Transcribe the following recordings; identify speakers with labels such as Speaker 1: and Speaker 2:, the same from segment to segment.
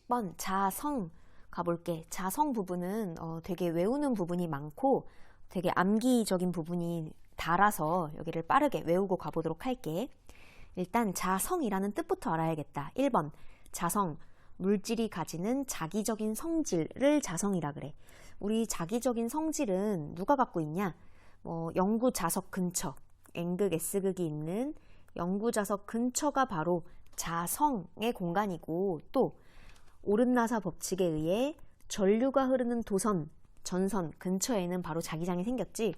Speaker 1: 10번 자성 가볼게. 자성 부분은 되게 외우는 부분이 많고 되게 암기적인 부분이 달아서 여기를 빠르게 외우고 가보도록 할게. 일단 자성이라는 뜻부터 알아야겠다. 1번 자성, 물질이 가지는 자기적인 성질을 자성이라 그래. 우리 자기적인 성질은 누가 갖고 있냐? 영구 자석 근처, N극, S극이 있는 영구 자석 근처가 바로 자성의 공간이고, 또 오름나사 법칙에 의해 전류가 흐르는 도선, 전선 근처에는 바로 자기장이 생겼지.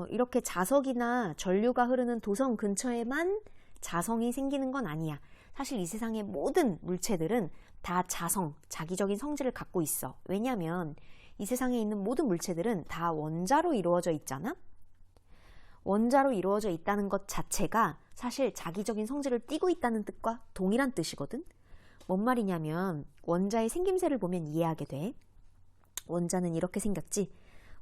Speaker 1: 이렇게 자석이나 전류가 흐르는 도선 근처에만 자성이 생기는 건 아니야. 사실 이 세상의 모든 물체들은 다 자성, 자기적인 성질을 갖고 있어. 왜냐면 이 세상에 있는 모든 물체들은 다 원자로 이루어져 있잖아. 원자로 이루어져 있다는 것 자체가 사실 자기적인 성질을 띠고 있다는 뜻과 동일한 뜻이거든. 뭔 말이냐면 원자의 생김새를 보면 이해하게 돼. 원자는 이렇게 생겼지.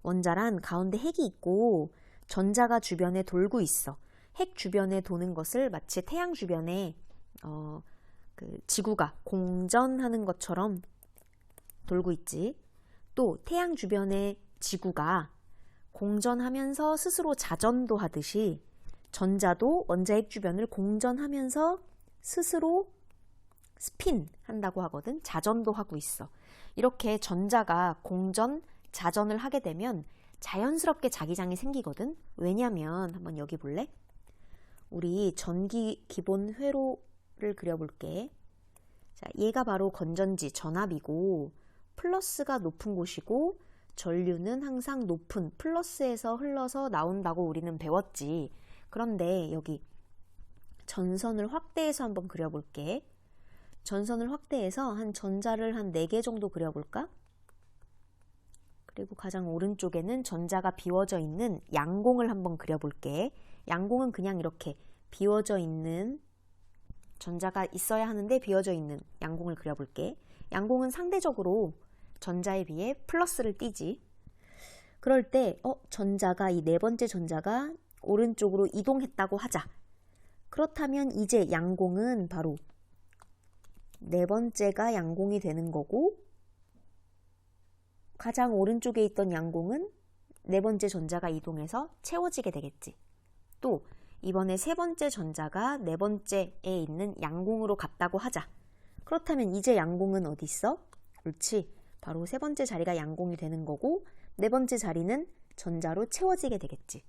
Speaker 1: 원자란 가운데 핵이 있고 전자가 주변에 돌고 있어. 핵 주변에 도는 것을 마치 태양 주변에 지구가 공전하는 것처럼 돌고 있지. 또 태양 주변에 지구가 공전하면서 스스로 자전도 하듯이 전자도 원자핵 주변을 공전하면서 스스로 스핀 한다고 하거든. 자전도 하고 있어. 이렇게 전자가 공전, 자전을 하게 되면 자연스럽게 자기장이 생기거든. 왜냐면 한번 여기 볼래? 우리 전기 기본 회로를 그려볼게. 자, 얘가 바로 건전지, 전압이고 플러스가 높은 곳이고 전류는 항상 높은 플러스에서 흘러서 나온다고 우리는 배웠지. 그런데 여기 전선을 확대해서 한번 그려볼게. 전선을 확대해서 한 전자를 한 4개 정도 그려볼까? 그리고 가장 오른쪽에는 전자가 비워져 있는 양공을 한번 그려볼게. 양공은 그냥 이렇게 비워져 있는 전자가 있어야 하는데 비워져 있는 양공을 그려볼게. 양공은 상대적으로 전자에 비해 플러스를 띠지. 그럴 때 전자가 이 4번째 전자가 오른쪽으로 이동했다고 하자. 그렇다면 이제 양공은 바로 4번째가 양공이 되는 거고 가장 오른쪽에 있던 양공은 4번째 전자가 이동해서 채워지게 되겠지. 또 이번에 3번째 전자가 4번째에 있는 양공으로 갔다고 하자. 그렇다면 이제 양공은 어디 있어? 옳지. 바로 3번째 자리가 양공이 되는 거고 4번째 자리는 전자로 채워지게 되겠지.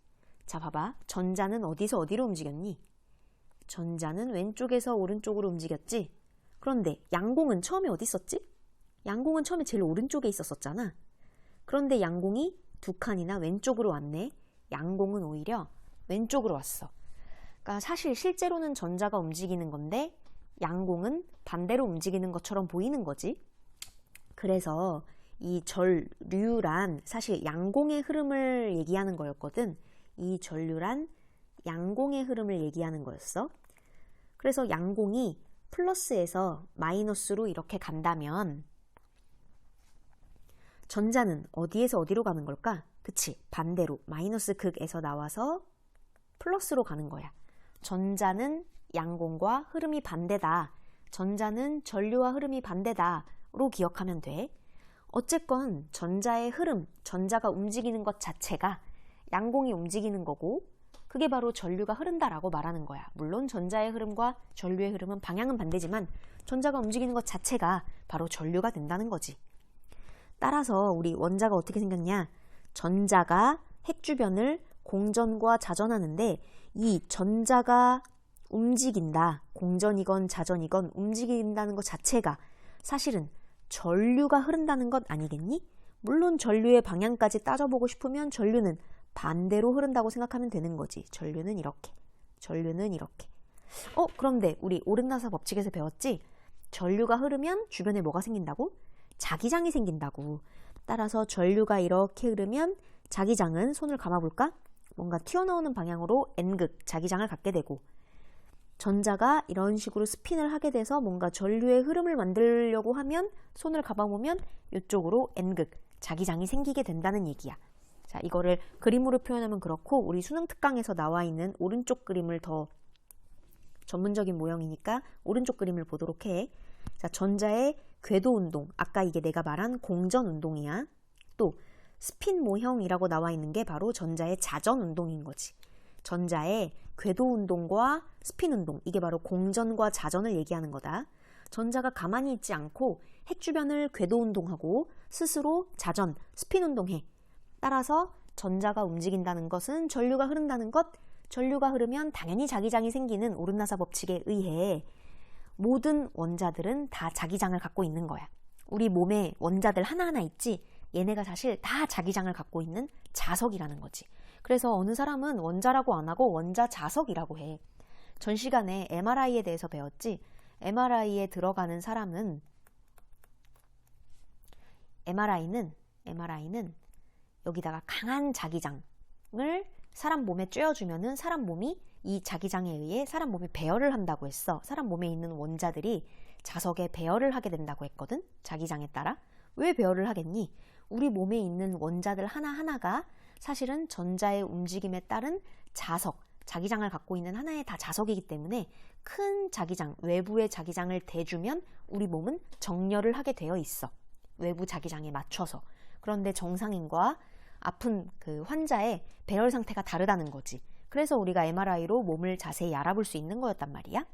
Speaker 1: 자, 봐봐. 전자는 어디서 어디로 움직였니? 전자는 왼쪽에서 오른쪽으로 움직였지. 그런데 양공은 처음에 어디 있었지? 양공은 처음에 제일 오른쪽에 있었었잖아. 그런데 양공이 2칸이나 왼쪽으로 왔네. 양공은 오히려 왼쪽으로 왔어. 그러니까 사실 실제로는 전자가 움직이는 건데 양공은 반대로 움직이는 것처럼 보이는 거지. 그래서 이 전류란 사실 양공의 흐름을 얘기하는 거였거든. 이 전류란 양공의 흐름을 얘기하는 거였어. 그래서 양공이 플러스에서 마이너스로 이렇게 간다면 전자는 어디에서 어디로 가는 걸까? 그치, 반대로 마이너스 극에서 나와서 플러스로 가는 거야. 전자는 양공과 흐름이 반대다. 전자는 전류와 흐름이 반대다로 기억하면 돼. 어쨌건 전자의 흐름, 전자가 움직이는 것 자체가 양공이 움직이는 거고 그게 바로 전류가 흐른다라고 말하는 거야. 물론 전자의 흐름과 전류의 흐름은 방향은 반대지만 전자가 움직이는 것 자체가 바로 전류가 된다는 거지. 따라서 우리 원자가 어떻게 생겼냐? 전자가 핵 주변을 공전과 자전하는데 이 전자가 움직인다. 공전이건 자전이건 움직인다는 것 자체가 사실은 전류가 흐른다는 것 아니겠니? 물론 전류의 방향까지 따져보고 싶으면 전류는 반대로 흐른다고 생각하면 되는 거지. 전류는 이렇게. 전류는 이렇게. 그런데 우리 오름나사 법칙에서 배웠지? 전류가 흐르면 주변에 뭐가 생긴다고? 자기장이 생긴다고. 따라서 전류가 이렇게 흐르면 자기장은 손을 감아볼까? 뭔가 튀어나오는 방향으로 N극 자기장을 갖게 되고 전자가 이런 식으로 스핀을 하게 돼서 뭔가 전류의 흐름을 만들려고 하면 손을 감아보면 이쪽으로 N극 자기장이 생기게 된다는 얘기야. 자, 이거를 그림으로 표현하면 그렇고 우리 수능 특강에서 나와 있는 오른쪽 그림을 더 전문적인 모형이니까 오른쪽 그림을 보도록 해. 자, 전자의 궤도 운동, 아까 이게 내가 말한 공전 운동이야. 또 스핀 모형이라고 나와 있는 게 바로 전자의 자전 운동인 거지. 전자의 궤도 운동과 스핀 운동, 이게 바로 공전과 자전을 얘기하는 거다. 전자가 가만히 있지 않고 핵 주변을 궤도 운동하고 스스로 자전, 스핀 운동해. 따라서 전자가 움직인다는 것은 전류가 흐른다는 것, 전류가 흐르면 당연히 자기장이 생기는 오른나사 법칙에 의해 모든 원자들은 다 자기장을 갖고 있는 거야. 우리 몸에 원자들 하나하나 있지? 얘네가 사실 다 자기장을 갖고 있는 자석이라는 거지. 그래서 어느 사람은 원자라고 안 하고 원자 자석이라고 해. 전 시간에 MRI에 대해서 배웠지? MRI에 들어가는 사람은 MRI는 여기다가 강한 자기장을 사람 몸에 쬐어주면은 사람 몸이 이 자기장에 의해 사람 몸이 배열을 한다고 했어. 사람 몸에 있는 원자들이 자석에 배열을 하게 된다고 했거든. 자기장에 따라. 왜 배열을 하겠니? 우리 몸에 있는 원자들 하나하나가 사실은 전자의 움직임에 따른 자석, 자기장을 갖고 있는 하나의 다 자석이기 때문에 큰 자기장, 외부의 자기장을 대주면 우리 몸은 정렬을 하게 되어 있어. 외부 자기장에 맞춰서. 그런데 정상인과 아픈 그 환자의 배열 상태가 다르다는 거지. 그래서 우리가 MRI로 몸을 자세히 알아볼 수 있는 거였단 말이야.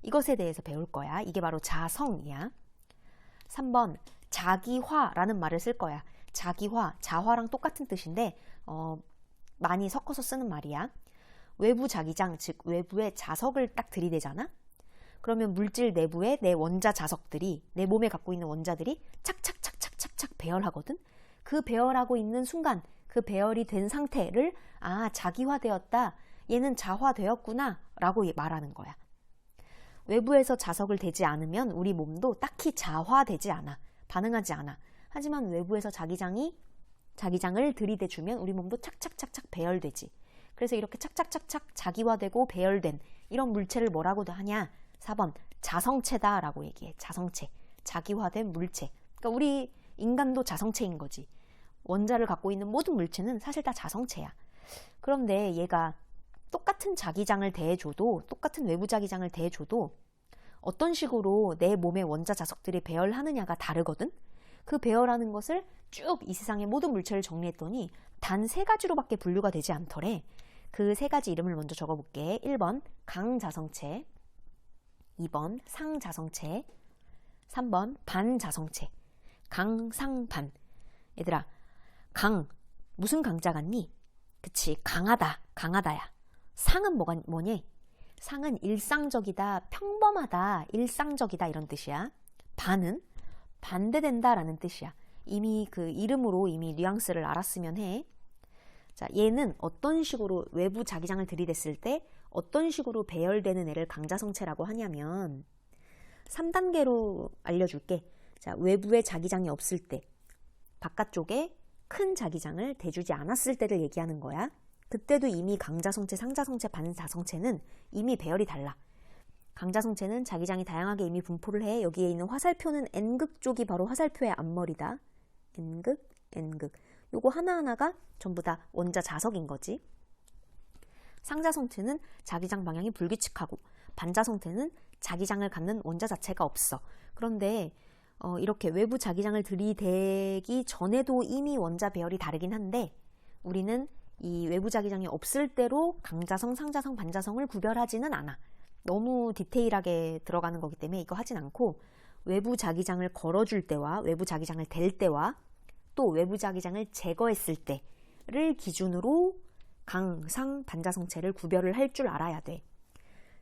Speaker 1: 이것에 대해서 배울 거야. 이게 바로 자성이야. 3번, 자기화라는 말을 쓸 거야. 자기화, 자화랑 똑같은 뜻인데 많이 섞어서 쓰는 말이야. 외부 자기장, 즉 외부의 자석을 딱 들이대잖아. 그러면 물질 내부에 내 원자 자석들이, 내 몸에 갖고 있는 원자들이 착착착착착착 배열하거든. 그 배열하고 있는 순간, 그 배열이 된 상태를 자기화되었다, 얘는 자화되었구나 라고 말하는 거야. 외부에서 자석을 대지 않으면 우리 몸도 딱히 자화되지 않아. 반응하지 않아. 하지만 외부에서 자기장을 들이대주면 우리 몸도 착착착착 배열되지. 그래서 이렇게 착착착착 자기화되고 배열된 이런 물체를 뭐라고 하냐? 4번, 자성체다 라고 얘기해. 자성체. 자기화된 물체. 그러니까 우리 인간도 자성체인 거지. 원자를 갖고 있는 모든 물체는 사실 다 자성체야. 그런데 얘가 똑같은 자기장을 대해줘도, 똑같은 외부 자기장을 대해줘도 어떤 식으로 내 몸의 원자 자석들이 배열하느냐가 다르거든? 그 배열하는 것을 쭉 이 세상의 모든 물체를 정리했더니 단 3가지로밖에 분류가 되지 않더래. 그 3가지 이름을 먼저 적어볼게. 1번 강자성체, 2번 상자성체, 3번 반자성체. 강, 상, 반. 얘들아, 강, 무슨 강자 같니? 그치, 강하다, 강하다야. 상은 뭐니? 상은 일상적이다, 평범하다, 일상적이다 이런 뜻이야. 반은 반대된다 라는 뜻이야. 이미 그 이름으로 이미 뉘앙스를 알았으면 해. 자, 얘는 어떤 식으로 외부 자기장을 들이댔을 때 어떤 식으로 배열되는 애를 강자성체라고 하냐면 3단계로 알려줄게. 자, 외부에 자기장이 없을 때, 바깥쪽에 큰 자기장을 대주지 않았을 때를 얘기하는 거야. 그때도 이미 강자성체, 상자성체, 반자성체는 이미 배열이 달라. 강자성체는 자기장이 다양하게 이미 분포를 해. 여기에 있는 화살표는 N극 쪽이 바로 화살표의 앞머리다. N극, N극. 요거 하나하나가 전부 다 원자 자석인 거지. 상자성체는 자기장 방향이 불규칙하고, 반자성체는 자기장을 갖는 원자 자체가 없어. 그런데 이렇게 외부 자기장을 들이대기 전에도 이미 원자 배열이 다르긴 한데 우리는 이 외부 자기장이 없을 때로 강자성, 상자성, 반자성을 구별하지는 않아. 너무 디테일하게 들어가는 거기 때문에 이거 하진 않고 외부 자기장을 걸어줄 때와 외부 자기장을 댈 때와 또 외부 자기장을 제거했을 때를 기준으로 강, 상, 반자성체를 구별을 할 줄 알아야 돼.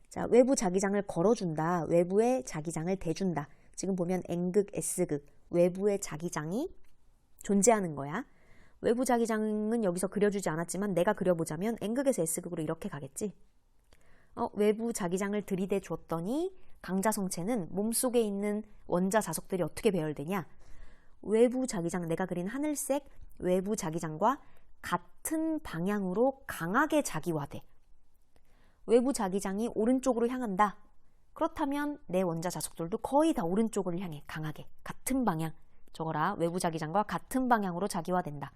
Speaker 1: 자, 외부 자기장을 걸어준다, 외부의 자기장을 대준다. 지금 보면 N극, S극, 외부의 자기장이 존재하는 거야. 외부 자기장은 여기서 그려주지 않았지만 내가 그려보자면 N극에서 S극으로 이렇게 가겠지. 외부 자기장을 들이대 줬더니 강자성체는 몸속에 있는 원자 자석들이 어떻게 배열되냐? 외부 자기장, 내가 그린 하늘색 외부 자기장과 같은 방향으로 강하게 자기화돼. 외부 자기장이 오른쪽으로 향한다. 그렇다면 내 원자 자석들도 거의 다 오른쪽을 향해 강하게 같은 방향, 적어라. 외부 자기장과 같은 방향으로 자기화된다.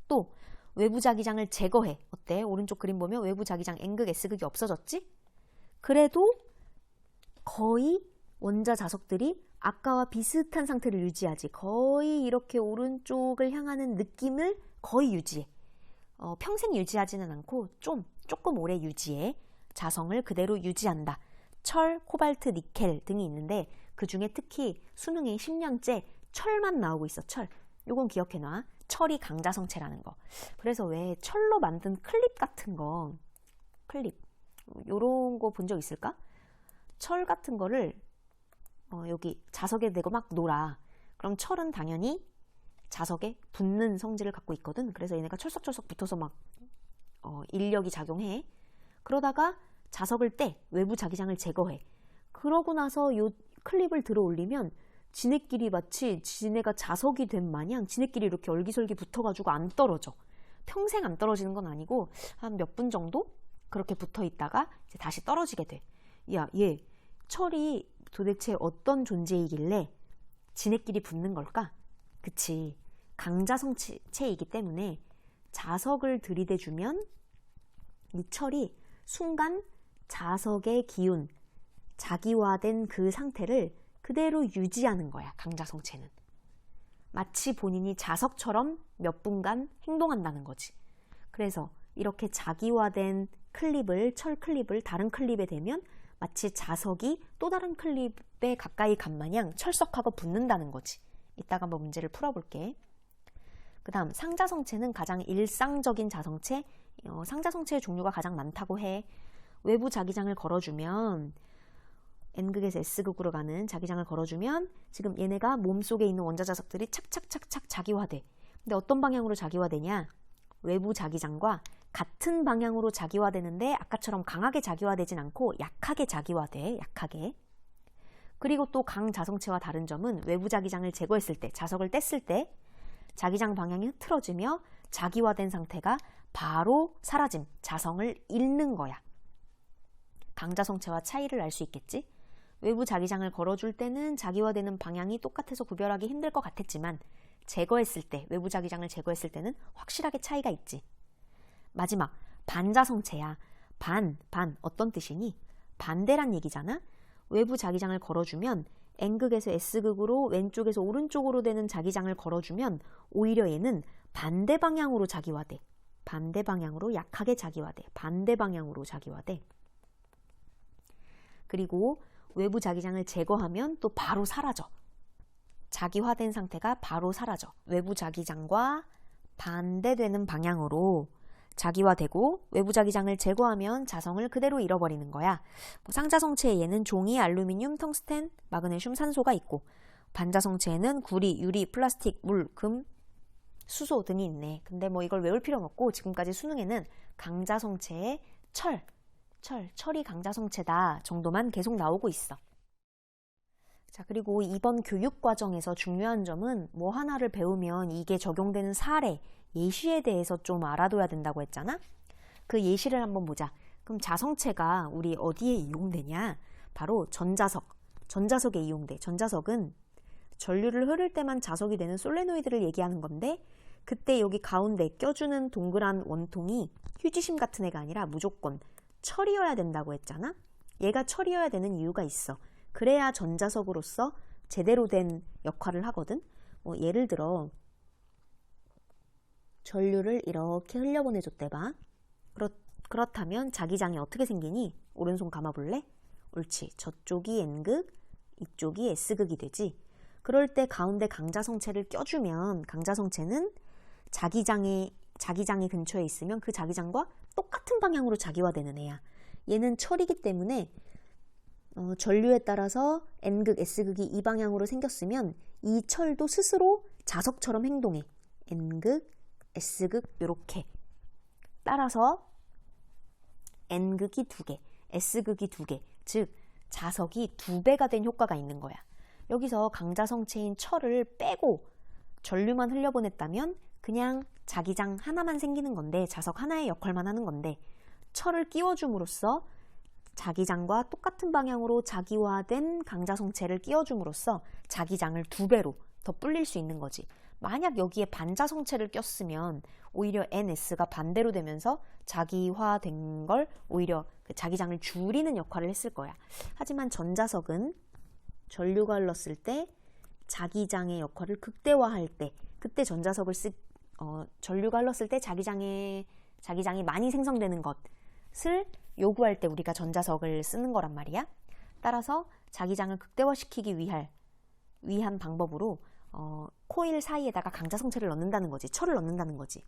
Speaker 1: 또 외부 자기장을 제거해. 어때? 오른쪽 그림 보면 외부 자기장 N극, S극이 없어졌지? 그래도 거의 원자 자석들이 아까와 비슷한 상태를 유지하지. 거의 이렇게 오른쪽을 향하는 느낌을 거의 유지해. 평생 유지하지는 않고 조금 오래 유지해. 자성을 그대로 유지한다. 철, 코발트, 니켈 등이 있는데 그 중에 특히 수능에 10년째 철만 나오고 있어. 철. 요건 기억해놔. 철이 강자성체라는 거. 그래서 왜 철로 만든 클립 같은 거, 클립 요런 거 본 적 있을까? 철 같은 거를 여기 자석에 대고 막 놀아. 그럼 철은 당연히 자석에 붙는 성질을 갖고 있거든. 그래서 얘네가 철썩철썩 붙어서 막 인력이 작용해. 그러다가 자석을 떼, 외부 자기장을 제거해. 그러고 나서 요 클립을 들어 올리면 지네끼리 마치 지네가 자석이 된 마냥 지네끼리 이렇게 얼기설기 붙어가지고 안 떨어져. 평생 안 떨어지는 건 아니고 한 몇 분 정도 그렇게 붙어 있다가 이제 다시 떨어지게 돼. 야, 얘 철이 도대체 어떤 존재이길래 지네끼리 붙는 걸까? 그치. 강자성체이기 때문에 자석을 들이대주면 이 철이 순간 자석의 기운, 자기화된 그 상태를 그대로 유지하는 거야. 강자성체는. 마치 본인이 자석처럼 몇 분간 행동한다는 거지. 그래서 이렇게 자기화된 클립을, 철 클립을 다른 클립에 대면 마치 자석이 또 다른 클립에 가까이 간 마냥 철썩하고 붙는다는 거지. 이따가 한번 문제를 풀어볼게. 그 다음 상자성체는 가장 일상적인 자성체. 상자성체의 종류가 가장 많다고 해. 외부 자기장을 걸어주면 N극에서 S극으로 가는 자기장을 걸어주면 지금 얘네가 몸속에 있는 원자자석들이 착착착착 자기화돼. 근데 어떤 방향으로 자기화되냐? 외부 자기장과 같은 방향으로 자기화되는데 아까처럼 강하게 자기화되진 않고 약하게 자기화돼. 약하게. 그리고 또 강자성체와 다른 점은 외부 자기장을 제거했을 때, 자석을 뗐을 때 자기장 방향이 흐트러지며 자기화된 상태가 바로 사라짐, 자성을 잃는 거야. 강자성체와 차이를 알 수 있겠지? 외부 자기장을 걸어줄 때는 자기화되는 방향이 똑같아서 구별하기 힘들 것 같았지만 제거했을 때, 외부 자기장을 제거했을 때는 확실하게 차이가 있지. 마지막, 반자성체야. 반, 어떤 뜻이니? 반대란 얘기잖아? 외부 자기장을 걸어주면 N극에서 S극으로 왼쪽에서 오른쪽으로 되는 자기장을 걸어주면 오히려 얘는 반대 방향으로 자기화돼. 반대 방향으로 약하게 자기화돼. 반대 방향으로 자기화돼. 그리고 외부 자기장을 제거하면 또 바로 사라져. 자기화된 상태가 바로 사라져. 외부 자기장과 반대되는 방향으로 자기화되고 외부 자기장을 제거하면 자성을 그대로 잃어버리는 거야. 상자성체에 얘는 종이, 알루미늄, 텅스텐, 마그네슘, 산소가 있고 반자성체에는 구리, 유리, 플라스틱, 물, 금, 수소 등이 있네. 근데 뭐 이걸 외울 필요는 없고 지금까지 수능에는 강자성체에 철이 강자성체다 정도만 계속 나오고 있어. 자, 그리고 이번 교육과정에서 중요한 점은 뭐 하나를 배우면 이게 적용되는 사례, 예시에 대해서 좀 알아둬야 된다고 했잖아? 그 예시를 한번 보자. 그럼 자성체가 우리 어디에 이용되냐? 바로 전자석에 이용돼. 전자석은 전류를 흐를 때만 자석이 되는 솔레노이드를 얘기하는 건데 그때 여기 가운데 껴주는 동그란 원통이 휴지심 같은 애가 아니라 무조건 철이어야 된다고 했잖아? 얘가 철이어야 되는 이유가 있어. 그래야 전자석으로서 제대로 된 역할을 하거든. 예를 들어 전류를 이렇게 흘려보내줬대 봐. 그렇다면 자기장이 어떻게 생기니? 오른손 감아볼래? 옳지. 저쪽이 N극, 이쪽이 S극이 되지. 그럴 때 가운데 강자성체를 껴주면 강자성체는 자기장이 근처에 있으면 그 자기장과 똑같은 방향으로 자기화되는 애야. 얘는 철이기 때문에 전류에 따라서 N극, S극이 이 방향으로 생겼으면 이 철도 스스로 자석처럼 행동해. N극, S극 이렇게. 따라서 N극이 2개, S극이 2개, 즉 자석이 2배가 된 효과가 있는 거야. 여기서 강자성체인 철을 빼고 전류만 흘려보냈다면 그냥 자기장 하나만 생기는 건데 자석 하나의 역할만 하는 건데 철을 끼워줌으로써 자기장과 똑같은 방향으로 자기화된 강자성체를 끼워줌으로써 자기장을 2배로 더 불릴 수 있는 거지. 만약 여기에 반자성체를 꼈으면 오히려 NS가 반대로 되면서 자기화된 걸 오히려 그 자기장을 줄이는 역할을 했을 거야. 하지만 전자석은 전류가 흘렀을 때 자기장의 역할을 극대화할 때, 그때 전자석을 전류가 흘렀을 때 자기장이 많이 생성되는 것을 요구할 때 우리가 전자석을 쓰는 거란 말이야. 따라서 자기장을 극대화시키기 위한 방법으로 코일 사이에다가 강자성체를 넣는다는 거지. 철을 넣는다는 거지.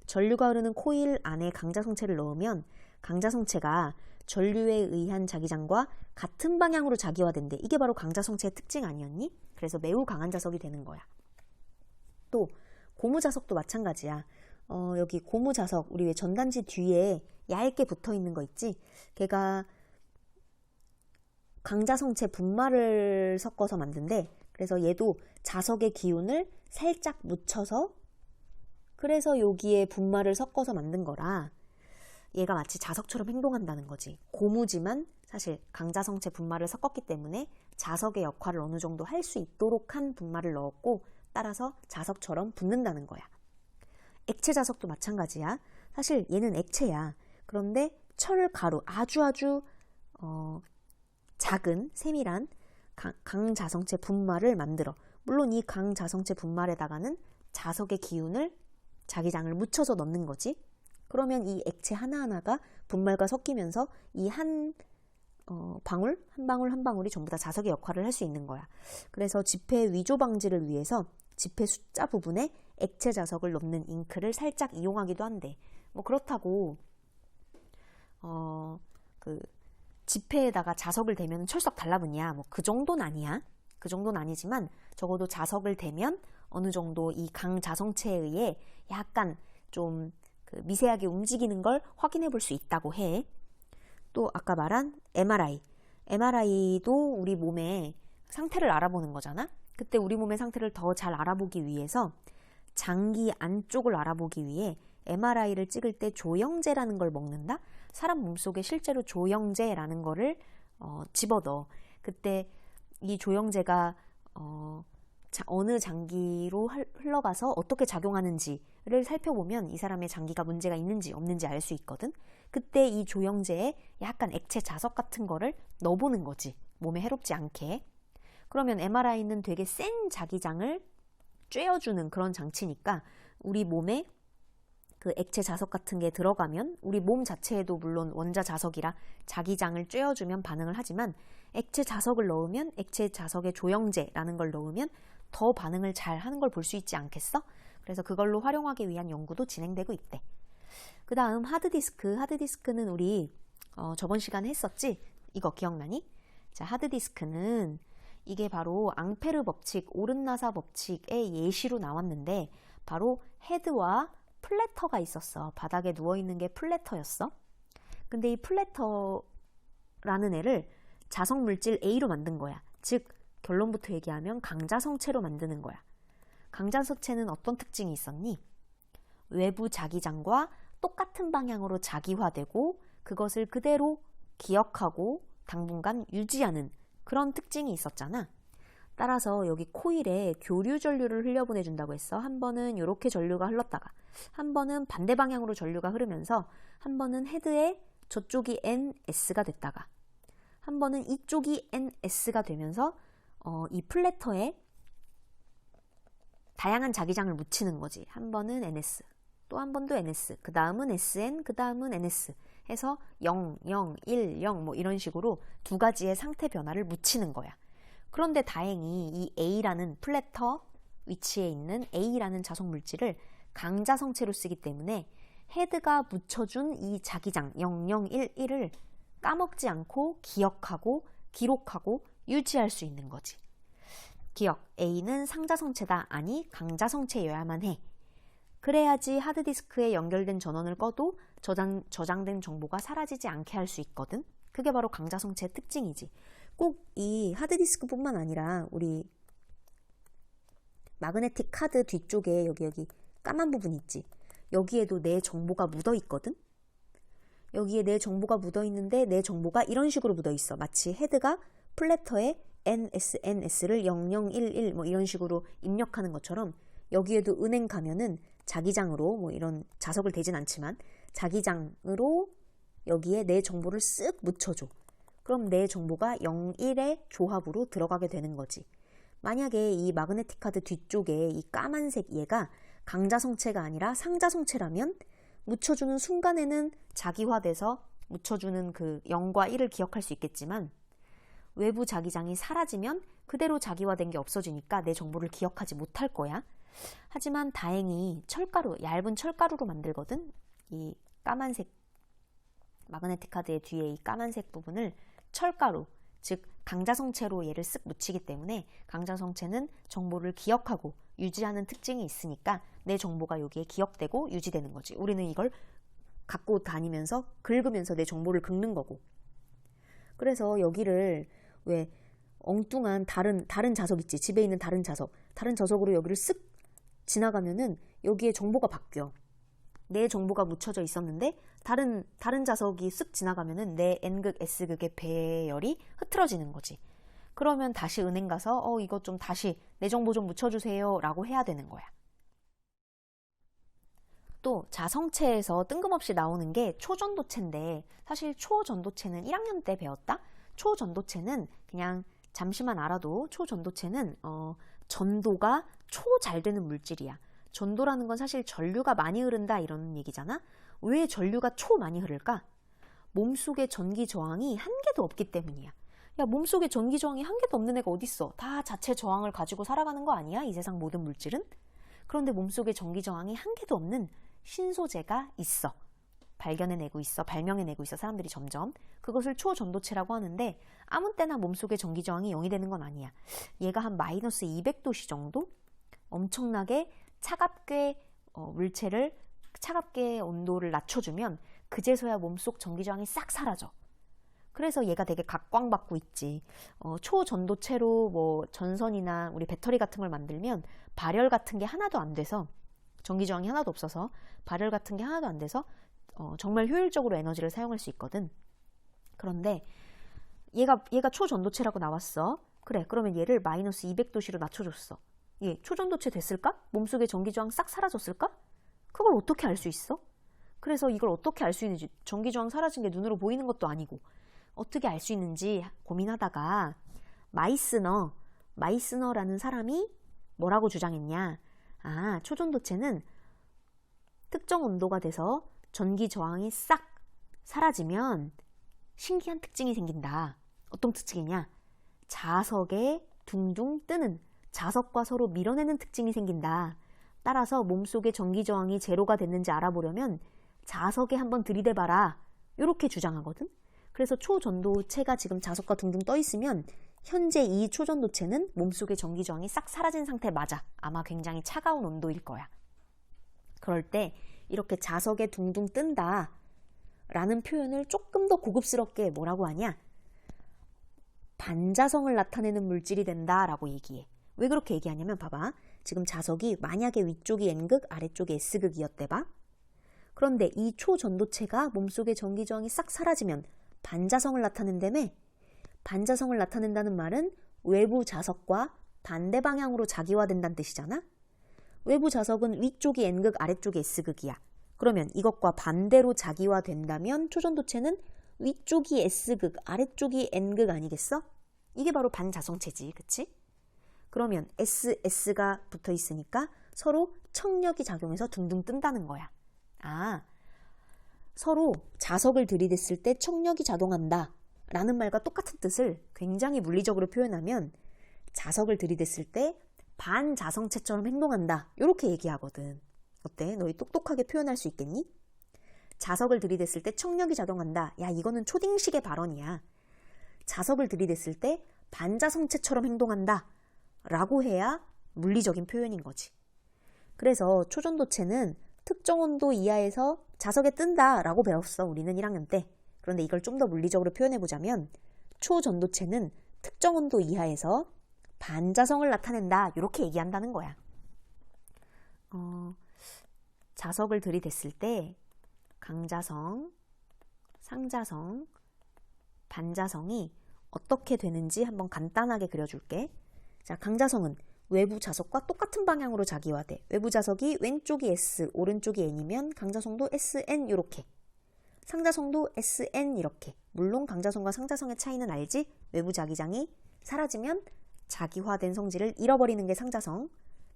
Speaker 1: 전류가 흐르는 코일 안에 강자성체를 넣으면 강자성체가 전류에 의한 자기장과 같은 방향으로 자기화된대. 이게 바로 강자성체의 특징 아니었니? 그래서 매우 강한 자석이 되는 거야. 또 고무자석도 마찬가지야. 여기 고무자석, 우리 왜 전단지 뒤에 얇게 붙어 있는 거 있지? 걔가 강자성체 분말을 섞어서 만든대. 그래서 얘도 자석의 기운을 살짝 묻혀서, 그래서 여기에 분말을 섞어서 만든 거라 얘가 마치 자석처럼 행동한다는 거지. 고무지만 사실 강자성체 분말을 섞었기 때문에 자석의 역할을 어느 정도 할 수 있도록 한 분말을 넣었고, 따라서 자석처럼 붙는다는 거야. 액체 자석도 마찬가지야. 사실 얘는 액체야. 그런데 철가루, 아주 작은 세밀한 강자성체 분말을 만들어. 물론 이 강자성체 분말에다가는 자석의 기운을, 자기장을 묻혀서 넣는 거지. 그러면 이 액체 하나하나가 분말과 섞이면서 이 한 방울, 한 방울이 전부 다 자석의 역할을 할 수 있는 거야. 그래서 지폐 위조 방지를 위해서 지폐 숫자 부분에 액체 자석을 넣는 잉크를 살짝 이용하기도 한대. 뭐 그렇다고 그 지폐에다가 자석을 대면 철석 달라붙냐? 뭐 그 정도는 아니야. 그 정도는 아니지만 적어도 자석을 대면 어느 정도 이 강자성체에 의해 약간 좀 그 미세하게 움직이는 걸 확인해 볼 수 있다고 해. 또 아까 말한 MRI도 우리 몸의 상태를 알아보는 거잖아. 그때 우리 몸의 상태를 더 잘 알아보기 위해서 장기 안쪽을 알아보기 위해 MRI를 찍을 때 조영제라는 걸 먹는다. 사람 몸속에 실제로 조영제라는 거를 집어넣어. 그때 이 조영제가 어느 장기로 흘러가서 어떻게 작용하는지를 살펴보면 이 사람의 장기가 문제가 있는지 없는지 알 수 있거든. 그때 이 조영제에 약간 액체 자석 같은 거를 넣어보는 거지. 몸에 해롭지 않게. 그러면 MRI는 되게 센 자기장을 쬐어주는 그런 장치니까 우리 몸에 그 액체 자석 같은 게 들어가면 우리 몸 자체에도 물론 원자 자석이라 자기장을 쬐어주면 반응을 하지만 액체 자석을 넣으면, 액체 자석의 조영제라는 걸 넣으면 더 반응을 잘 하는 걸 볼 수 있지 않겠어? 그래서 그걸로 활용하기 위한 연구도 진행되고 있대. 그 다음 하드디스크는 우리 저번 시간에 했었지? 이거 기억나니? 자, 하드디스크는 이게 바로 앙페르 법칙, 오른나사 법칙의 예시로 나왔는데 바로 헤드와 플래터가 있었어. 바닥에 누워있는 게 플래터였어. 근데 이 플래터라는 애를 자석물질 A로 만든 거야. 즉 결론부터 얘기하면 강자성체로 만드는 거야. 강자성체는 어떤 특징이 있었니? 외부 자기장과 똑같은 방향으로 자기화되고 그것을 그대로 기억하고 당분간 유지하는 그런 특징이 있었잖아. 따라서 여기 코일에 교류 전류를 흘려보내준다고 했어. 한 번은 이렇게 전류가 흘렀다가 한 번은 반대 방향으로 전류가 흐르면서 한 번은 헤드에 저쪽이 NS가 됐다가 한 번은 이쪽이 NS가 되면서 이 플래터에 다양한 자기장을 묻히는 거지. 한 번은 NS, 또 한 번도 NS, 그 다음은 SN, 그 다음은 NS 해서 0, 0, 1, 0 뭐 이런 식으로 두 가지의 상태 변화를 묻히는 거야. 그런데 다행히 이 A라는 플래터 위치에 있는 A라는 자석 물질을 강자성체로 쓰기 때문에 헤드가 묻혀준 이 자기장 0, 0, 1, 1을 까먹지 않고 기억하고 기록하고 유지할 수 있는 거지. 기억, A는 상자성체다. 아니 강자성체여야만 해. 그래야지 하드디스크에 연결된 전원을 꺼도 저장된 정보가 사라지지 않게 할 수 있거든. 그게 바로 강자성체의 특징이지. 꼭 이 하드디스크뿐만 아니라 우리 마그네틱 카드 뒤쪽에 여기 까만 부분 있지. 여기에도 내 정보가 묻어 있거든. 여기에 내 정보가 묻어 있는데 내 정보가 이런 식으로 묻어 있어. 마치 헤드가 플래터에 NS를 0011 뭐 이런 식으로 입력하는 것처럼 여기에도 은행 가면은 자기장으로 뭐 이런 자석을 대진 않지만 자기장으로 여기에 내 정보를 쓱 묻혀줘. 그럼 내 정보가 0, 1의 조합으로 들어가게 되는 거지. 만약에 이 마그네틱 카드 뒤쪽에 이 까만색 얘가 강자성체가 아니라 상자성체라면 묻혀주는 순간에는 자기화돼서 묻혀주는 그 0과 1을 기억할 수 있겠지만 외부 자기장이 사라지면 그대로 자기화된 게 없어지니까 내 정보를 기억하지 못할 거야. 하지만 다행히 철가루, 얇은 철가루로 만들거든. 이 까만색 마그네틱 카드의 뒤에 이 까만색 부분을 철가루, 즉 강자성체로 얘를 쓱 묻히기 때문에 강자성체는 정보를 기억하고 유지하는 특징이 있으니까 내 정보가 여기에 기억되고 유지되는 거지. 우리는 이걸 갖고 다니면서 긁으면서 내 정보를 긁는 거고. 그래서 여기를 왜 엉뚱한 다른 자석 있지. 집에 있는 다른 자석으로 여기를 쓱 지나가면은 여기에 정보가 바뀌어. 내 정보가 묻혀져 있었는데 다른 자석이 쓱 지나가면은 내 N극, S극의 배열이 흐트러지는 거지. 그러면 다시 은행 가서 이거 좀 다시 내 정보 좀 묻혀주세요 라고 해야 되는 거야. 또 자성체에서 뜬금없이 나오는 게 초전도체인데 사실 초전도체는 1학년 때 배웠다? 초전도체는 그냥 잠시만 알아도 초전도체는 전도가 초 잘 되는 물질이야. 전도라는 건 사실 전류가 많이 흐른다 이런 얘기잖아. 왜 전류가 초 많이 흐를까? 몸속에 전기 저항이 한 개도 없기 때문이야. 야, 몸속에 전기 저항이 한 개도 없는 애가 어딨어? 다 자체 저항을 가지고 살아가는 거 아니야? 이 세상 모든 물질은? 그런데 몸속에 전기 저항이 한 개도 없는 신소재가 있어. 발명해내고 있어. 사람들이 점점. 그것을 초전도체라고 하는데 아무 때나 몸속에 전기 저항이 0이 되는 건 아니야. 얘가 한 마이너스 200도씨 정도? 엄청나게 차갑게 물체를 차갑게 온도를 낮춰주면 그제서야 몸속 전기 저항이 싹 사라져. 그래서 얘가 되게 각광받고 있지. 초전도체로 뭐 전선이나 우리 배터리 같은 걸 만들면 발열 같은 게 하나도 안 돼서 전기 저항이 하나도 없어서 발열 같은 게 하나도 안 돼서 정말 효율적으로 에너지를 사용할 수 있거든. 그런데 얘가 초전도체라고 나왔어. 그래, 그러면 얘를 마이너스 200도씨로 낮춰줬어. 얘 초전도체 됐을까? 몸속에 전기 저항 싹 사라졌을까? 그걸 어떻게 알 수 있어? 그래서 이걸 어떻게 알 수 있는지, 전기 저항 사라진 게 눈으로 보이는 것도 아니고 어떻게 알 수 있는지 고민하다가 마이스너라는 사람이 뭐라고 주장했냐? 초전도체는 특정 온도가 돼서 전기 저항이 싹 사라지면 신기한 특징이 생긴다. 어떤 특징이냐? 자석에 둥둥 뜨는, 자석과 서로 밀어내는 특징이 생긴다. 따라서 몸속에 전기 저항이 제로가 됐는지 알아보려면 자석에 한번 들이대봐라. 이렇게 주장하거든. 그래서 초전도체가 지금 자석과 둥둥 떠 있으면 현재 이 초전도체는 몸속에 전기 저항이 싹 사라진 상태 맞아. 아마 굉장히 차가운 온도일 거야. 그럴 때 이렇게 자석에 둥둥 뜬다 라는 표현을 조금 더 고급스럽게 뭐라고 하냐? 반자성을 나타내는 물질이 된다 라고 얘기해. 왜 그렇게 얘기하냐면 봐봐. 지금 자석이 만약에 위쪽이 N극, 아래쪽이 S극이었대 봐. 그런데 이 초전도체가 몸속에 전기 저항이 싹 사라지면 반자성을 나타낸다며? 반자성을 나타낸다는 말은 외부 자석과 반대 방향으로 자기화된다는 뜻이잖아? 외부 자석은 위쪽이 N극, 아래쪽이 S극이야. 그러면 이것과 반대로 자기화된다면 초전도체는 위쪽이 S극, 아래쪽이 N극 아니겠어? 이게 바로 반자성체지, 그치? 그러면 S가 붙어 있으니까 서로 청력이 작용해서 둥둥 뜬다는 거야. 서로 자석을 들이댔을 때 청력이 작용한다 라는 말과 똑같은 뜻을 굉장히 물리적으로 표현하면 자석을 들이댔을 때 반자성체처럼 행동한다 이렇게 얘기하거든. 어때? 너희 똑똑하게 표현할 수 있겠니? 자석을 들이댔을 때 청력이 작용한다. 야, 이거는 초딩식의 발언이야. 자석을 들이댔을 때 반자성체처럼 행동한다 라고 해야 물리적인 표현인 거지. 그래서 초전도체는 특정 온도 이하에서 자석에 뜬다 라고 배웠어. 우리는 1학년 때. 그런데 이걸 좀 더 물리적으로 표현해보자면 초전도체는 특정 온도 이하에서 반자성을 나타낸다 이렇게 얘기한다는 거야. 자석을 들이댔을 때 강자성, 상자성, 반자성이 어떻게 되는지 한번 간단하게 그려줄게. 자, 강자성은 외부 자석과 똑같은 방향으로 자기화돼. 외부 자석이 왼쪽이 S, 오른쪽이 N이면 강자성도 SN 이렇게. 상자성도 SN 이렇게. 물론 강자성과 상자성의 차이는 알지? 외부 자기장이 사라지면 자기화된 성질을 잃어버리는 게 상자성,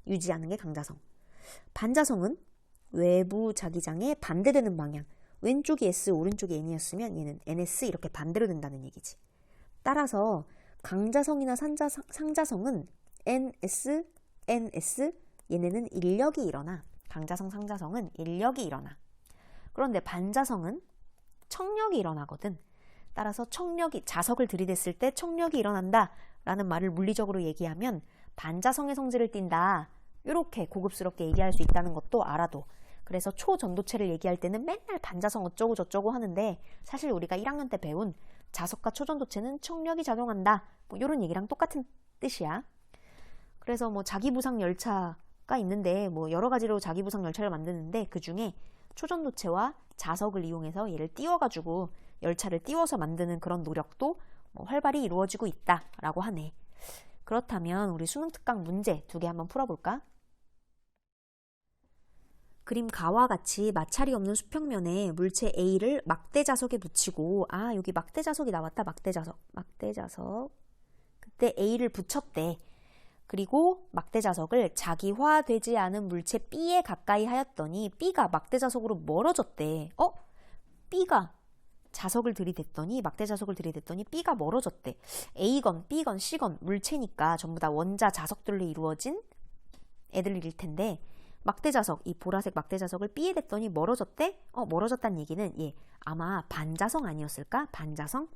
Speaker 1: 유지하는 게 강자성. 반자성은 외부 자기장에 반대되는 방향. 왼쪽이 S, 오른쪽이 N이었으면 얘는 NS 이렇게 반대로 된다는 얘기지. 따라서 강자성이나 상자성은 NS, NS 얘네는 인력이 일어나. 강자성, 상자성은 인력이 일어나. 그런데 반자성은 척력이 일어나거든. 따라서 자석을 들이댔을 때 척력이 일어난다 라는 말을 물리적으로 얘기하면 반자성의 성질을 띈다. 이렇게 고급스럽게 얘기할 수 있다는 것도 알아도. 그래서 초전도체를 얘기할 때는 맨날 반자성 어쩌고 저쩌고 하는데 사실 우리가 1학년 때 배운 자석과 초전도체는 척력이 작용한다. 뭐 이런 얘기랑 똑같은 뜻이야. 그래서 뭐 자기부상 열차가 있는데 뭐 여러 가지로 자기부상 열차를 만드는데 그 중에 초전도체와 자석을 이용해서 얘를 띄워가지고 열차를 띄워서 만드는 그런 노력도 뭐 활발히 이루어지고 있다라고 하네. 그렇다면 우리 수능 특강 문제 2개 한번 풀어볼까? 그림 가와 같이 마찰이 없는 수평면에 물체 A를 막대 자석에 붙이고 여기 막대 자석이 나왔다. 막대 자석. 그때 A를 붙였대. 그리고 막대 자석을 자기화되지 않은 물체 B에 가까이 하였더니 B가 막대 자석으로 멀어졌대. B가 자석을 들이댔더니 막대 자석을 들이댔더니 B가 멀어졌대. A건 B건 C건 물체니까 전부 다 원자 자석들로 이루어진 애들일 텐데 막대 자석, 이 보라색 막대 자석을 B에 댔더니 멀어졌대? 멀어졌다는 얘기는 아마 반자성 아니었을까? 반자성?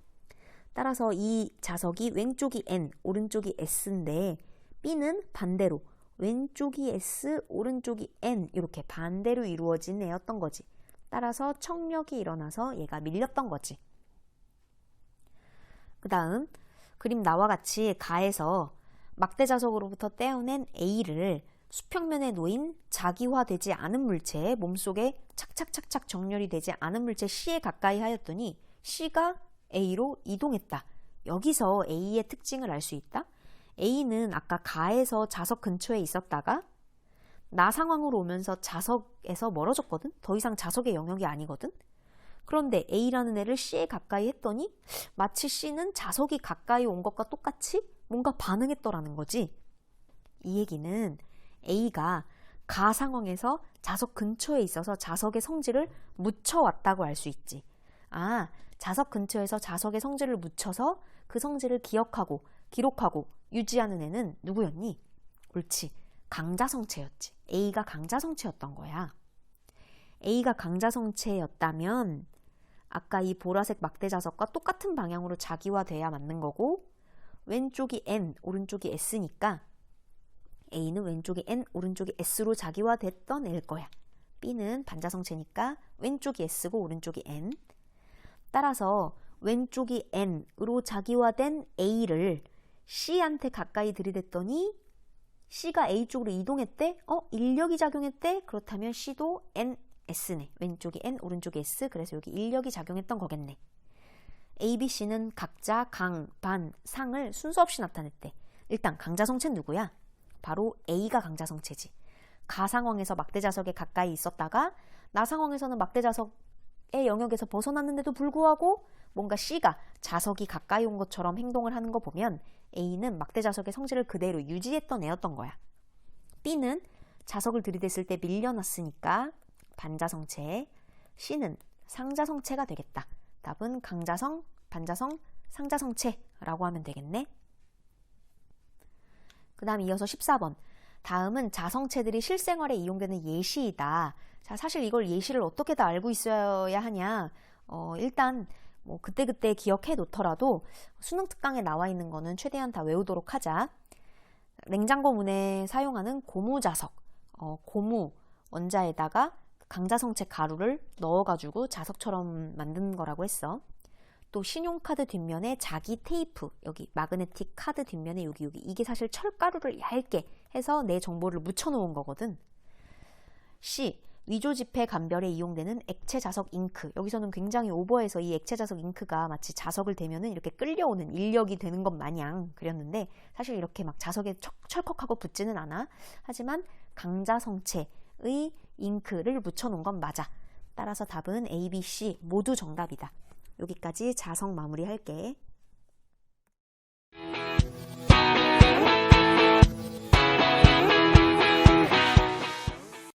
Speaker 1: 따라서 이 자석이 왼쪽이 N, 오른쪽이 S인데 B는 반대로 왼쪽이 S, 오른쪽이 N 이렇게 반대로 이루어진 애였던 거지. 따라서 척력이 일어나서 얘가 밀렸던 거지. 그 다음 그림 나와 같이 가에서 막대 자석으로부터 떼어낸 A를 수평면에 놓인 자기화되지 않은 물체의 몸속에 착착착착 정렬이 되지 않은 물체 C에 가까이 하였더니 C가 A로 이동했다. 여기서 A의 특징을 알 수 있다. A는 아까 가에서 자석 근처에 있었다가 나 상황으로 오면서 자석에서 멀어졌거든. 더 이상 자석의 영역이 아니거든. 그런데 A라는 애를 C에 가까이 했더니 마치 C는 자석이 가까이 온 것과 똑같이 뭔가 반응했더라는 거지. 이 얘기는 A가 가 상황에서 자석 근처에 있어서 자석의 성질을 묻혀왔다고 알 수 있지. 자석 근처에서 자석의 성질을 묻혀서 그 성질을 기억하고 기록하고 유지하는 애는 누구였니? 옳지. 강자성체였지. A가 강자성체였던 거야. A가 강자성체였다면 아까 이 보라색 막대 자석과 똑같은 방향으로 자기화돼야 맞는 거고 왼쪽이 N, 오른쪽이 S니까 A는 왼쪽이 N, 오른쪽이 S로 자기화됐던 애일 거야. B는 반자성체니까 왼쪽이 S고 오른쪽이 N. 따라서 왼쪽이 N으로 자기화된 A를 C한테 가까이 들이댔더니 C가 A 쪽으로 이동했대? 인력이 작용했대? 그렇다면 C도 NS네. 왼쪽이 N, 오른쪽이 S. 그래서 여기 인력이 작용했던 거겠네. A, B, C는 각자 강, 반, 상을 순서 없이 나타냈대. 일단 강자성체는 누구야? 바로 A가 강자성체지. 가 상황에서 막대 자석에 가까이 있었다가 나 상황에서는 막대 자석의 영역에서 벗어났는데도 불구하고 뭔가 C가 자석이 가까이 온 것처럼 행동을 하는 거 보면 A는 막대 자석의 성질을 그대로 유지했던 애였던 거야. B는 자석을 들이댔을 때 밀려났으니까 반자성체, C는 상자성체가 되겠다. 답은 강자성, 반자성, 상자성체라고 하면 되겠네. 그 다음 이어서 14번. 다음은 자성체들이 실생활에 이용되는 예시이다. 자, 사실 이걸 예시를 어떻게 다 알고 있어야 하냐. 일단 뭐 그때그때 기억해 놓더라도 수능 특강에 나와 있는 거는 최대한 다 외우도록 하자. 냉장고 문에 사용하는 고무자석, 고무 원자에다가 강자성체 가루를 넣어가지고 자석처럼 만든 거라고 했어. 또 신용카드 뒷면에 자기 테이프, 여기 마그네틱 카드 뒷면에 여기 이게 사실 철가루를 얇게 해서 내 정보를 묻혀놓은 거거든. C. 위조지폐 감별에 이용되는 액체 자석 잉크. 여기서는 굉장히 오버해서 이 액체 자석 잉크가 마치 자석을 대면은 이렇게 끌려오는 인력이 되는 것 마냥 그렸는데 사실 이렇게 막 자석에 철컥하고 붙지는 않아. 하지만 강자성체의 잉크를 묻혀놓은 건 맞아. 따라서 답은 A, B, C 모두 정답이다. 여기까지 자성 마무리 할게.